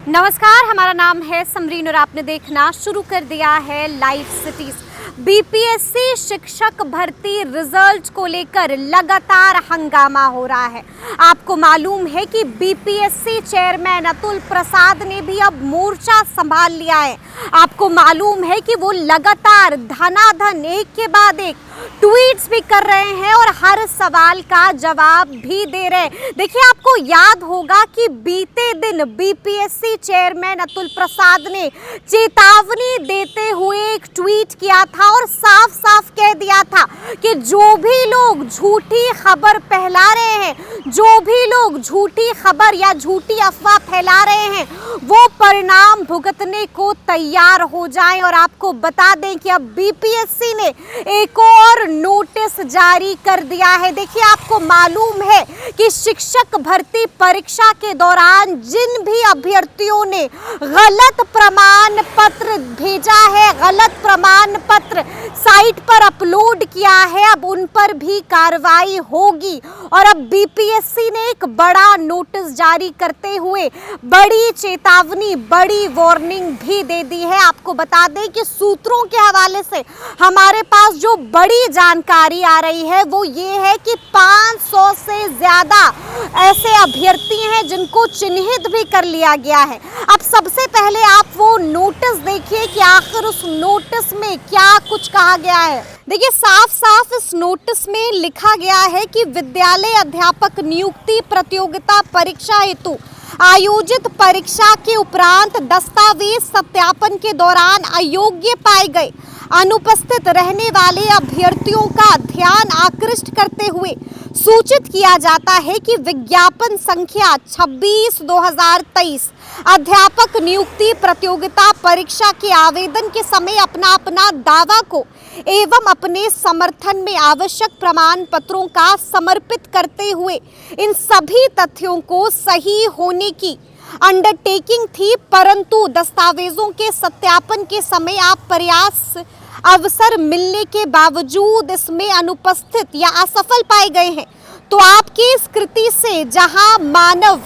नमस्कार, हमारा नाम है समरीन और आपने देखना शुरू कर दिया है लाइव सिटीज। बीपीएससी शिक्षक भर्ती रिजल्ट को लेकर लगातार हंगामा हो रहा है। आपको मालूम है कि बीपीएससी चेयरमैन अतुल प्रसाद ने भी अब मोर्चा संभाल लिया है। आपको मालूम है कि वो लगातार धनाधन एक के बाद एक ट्वीट्स भी कर रहे हैं और हर सवाल का जवाब भी दे रहे हैं। देखिए, आपको याद होगा कि बीते दिन बीपीएससी चेयरमैन अतुल प्रसाद ने चेतावनी देते हुए एक ट्वीट किया था और साफ साफ कह दिया था कि जो भी लोग झूठी खबर फैला रहे हैं, जो भी लोग झूठी खबर या झूठी अफवाह फैला रहे हैं, वो परिणाम भुगतने को तैयार हो जाएं। और आपको बता दें कि अब बीपीएससी ने एक और नोटिस जारी कर दिया है। देखिए, आपको मालूम है कि शिक्षक भर्ती परीक्षा के दौरान जिन भी अभ्यर्थियों ने गलत प्रमाण पत्र भेजा है, गलत प्रमाण पत्र साइट पर अपलोड किया है, अब उन पर भी कार्रवाई होगी। और अब बीपीएससी ने एक बड़ा नोटिस जारी करते हुए बड़ी चेतावनी, बड़ी वार्निंग भी दे दी है। आपको बता दें कि सूत्रों के हवाले से हमारे पास जो बड़ी जानकारी आ रही है वो ये है कि 500 से ज़्यादा ऐसे अभ्यर्थी हैं जिनको चिन्हित भी कर लिया गया है। अब सबसे पहले आप वो नोटिस देखिए कि आखिर उस नोटिस में क्या कुछ कहा गया है। देखिए, साफ साफ इस नोटिस में लिखा गया है कि विद्यालय अध्यापक नियुक्ति प्रतियोगिता परीक्षा हेतु आयोजित परीक्षा के उपरांत दस्तावेज सत्यापन के दौरान अयोग्य पाए गए अनुपस्थित रहने वाले अभ्यर्थियों का ध्यान आकृष्ट करते हुए सूचित किया जाता है कि विज्ञापन संख्या 26/2023 अध्यापक नियुक्ति प्रतियोगिता परीक्षा के आवेदन के समय अपना दावा को एवं अपने समर्थन में आवश्यक प्रमाण पत्रों का समर्पित करते हुए इन सभी तथ्यों को सही होने की अंडरटेकिंग थी, परंतु दस्तावेजों के सत्यापन के समय आप प्रयास अवसर मिलने के बावजूद इसमें अनुपस्थित या असफल पाए गए हैं। तो आपकी इस कृति से जहां मानव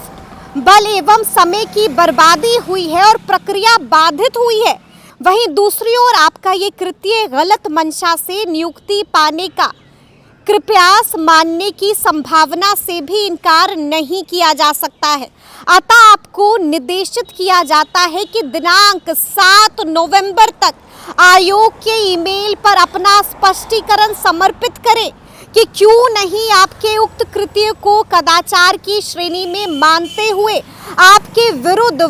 बल एवं समय की बर्बादी हुई है और प्रक्रिया बाधित हुई है, वहीं दूसरी ओर आपका ये कृत्य गलत मंशा से नियुक्ति पाने का कृपयास मानने की संभावना से भी इनकार नहीं किया जा सकता है। अतः आपको निर्देशित किया जाता है कि दिनांक 7 नवंबर तक आयोग के ईमेल पर अपना स्पष्टीकरण समर्पित करें कि क्यों नहीं आपके उक्त कृत्य को कदाचार की श्रेणी में मानते हुए आपके विरुद्ध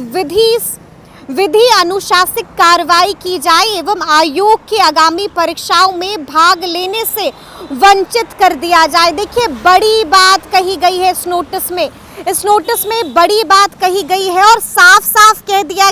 विधि अनुशासित कार्रवाई की जाए एवं आयोग की आगामी परीक्षाओं में भाग लेने से वंचित कर दिया जाए। देखिए, बड़ी बात कही गई है इस नोटिस में बड़ी बात कही गई है और साफ साफ कह दिया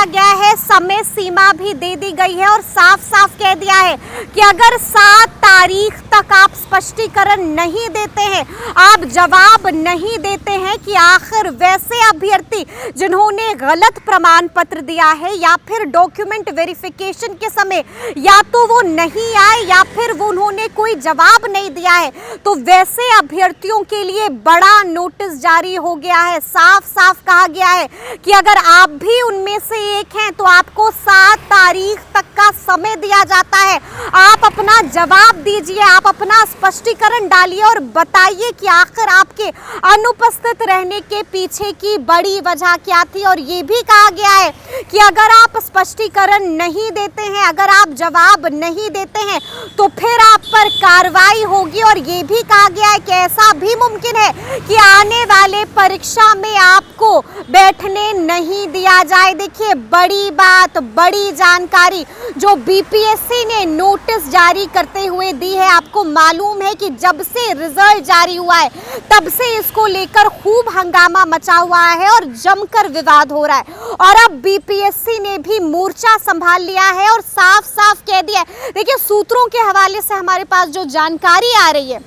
गया है, समय सीमा भी दे दी गई है और साफ साफ कह दिया है कि अगर 7 तारीख तक आप स्पष्टीकरण नहीं देते हैं, आप जवाब नहीं देते हैं कि आखिर वैसे अभ्यर्थी जिन्होंने गलत प्रमाण पत्र दिया है या फिर डॉक्यूमेंट वेरिफिकेशन के समय या तो वो नहीं आए या फिर वो उन्होंने कोई जवाब नहीं दिया है, तो वैसे अभ्यर्थियों के लिए बड़ा नोटिस जारी हो गया है। साफ साफ कहा गया है कि अगर आप भी उनमें से एक हैं तो आपको 7 तारीख तक का समय दिया जाता है। आप अपना जवाब दीजिए, आप अपना स्पष्टीकरण डालिए और बताइए कि आखिर आपके अनुपस्थित रहने के पीछे की बड़ी वजह क्या थी। और ये भी कहा गया है कि अगर आप स्पष्टीकरण नहीं देते हैं, अगर आप जवाब नहीं देते हैं तो फिर आप पर कार्रवाई होगी। और ये भी कहा गया है कि ऐसा भी मुमकिन है कि आने वाले परीक्षा में आपको बैठने नहीं दिया जाए। देखिए, बड़ी बात, बड़ी जानकारी जो बीपीएससी ने नोटिस जारी करते हुए दी है। आपको मालूम है कि जब से रिजल्ट जारी हुआ है तब से इसको लेकर खूब हंगामा मचा हुआ है और जमकर विवाद हो रहा है। और अब बीपीएससी ने भी मोर्चा संभाल लिया है और साफ साफ कह दिया है। देखिए, सूत्रों के हवाले से हमारे पास जो जानकारी आ रही है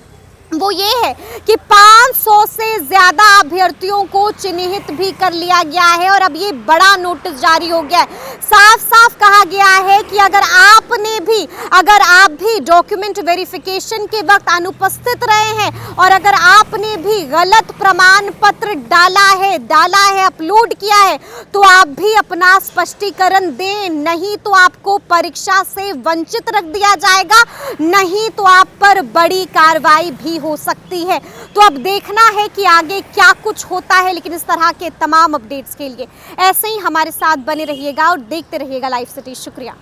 वो ये है कि 500 से ज़्यादा अभ्यर्थियों को चिन्हित भी कर लिया गया है और अब ये बड़ा नोटिस जारी हो गया है। साफ साफ कहा गया है कि अगर आप भी डॉक्यूमेंट वेरिफिकेशन के वक्त अनुपस्थित रहे हैं और अगर आपने भी गलत प्रमाण पत्र डाला है, अपलोड किया है, तो आप भी अपना स्पष्टीकरण दें, नहीं तो आपको परीक्षा से वंचित रख दिया जाएगा, नहीं तो आप पर बड़ी कार्रवाई भी हो सकती है। तो अब देखना है कि आगे क्या कुछ होता है, लेकिन इस तरह के तमाम अपडेट्स के लिए ऐसे ही हमारे साथ बने रहिएगा और देखते रहिएगा लाइव सिटी। शुक्रिया।